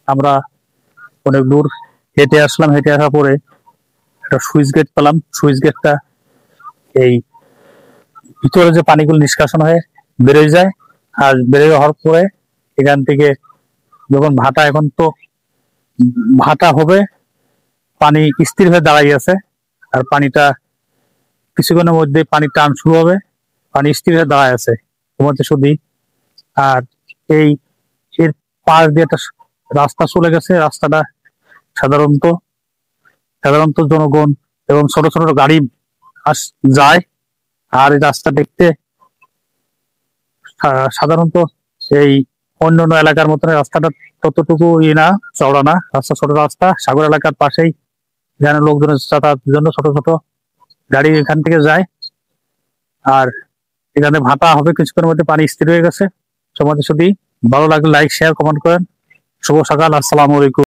আমরা অনেক দূর হেঁটে আসলাম, হেঁটে আসার পরে একটা সুইচ গেট পেলাম। সুইচ গেটটা এই ভিতরে যে পানিগুলো নিষ্কাশন হয়ে বেরোয় যায়, আর বেরোয় হওয়ার পরে এখান থেকে যখন ভাটা, এখন তো ভাটা হবে, পানি স্থির হয়ে দাঁড়াই আছে, আর পানিটা কিছুক্ষণের মধ্যে পানি টান শুরু হবে, পানি স্থির হয়ে দাঁড়ায় আছে তোমাদের শুধু। আর এই এর পাশ দিয়ে একটা রাস্তা চলে গেছে। রাস্তাটা সাধারণত সাধারণত জনগণ এবং ছোট ছোট গাড়ি যায়। আর এই রাস্তা দেখতে সাধারণত এই অন্যান্য এলাকার মতন রাস্তাটা ততটুকু না, চওড়া না, রাস্তা ছোট রাস্তা। সাগর এলাকার পাশেই, যেখানে লোকজনের যাতায়াতের জন্য ছোট ছোট গাড়ি এখান থেকে যায়। আর এখানে ভাটা হবে কিছুক্ষণের মধ্যে, পানি স্থির হয়ে গেছে। সমাজে যদি ভালো লাগলে লাইক, শেয়ার, কমেন্ট করেন। শুভ সকাল, আসসালামু আলাইকুম।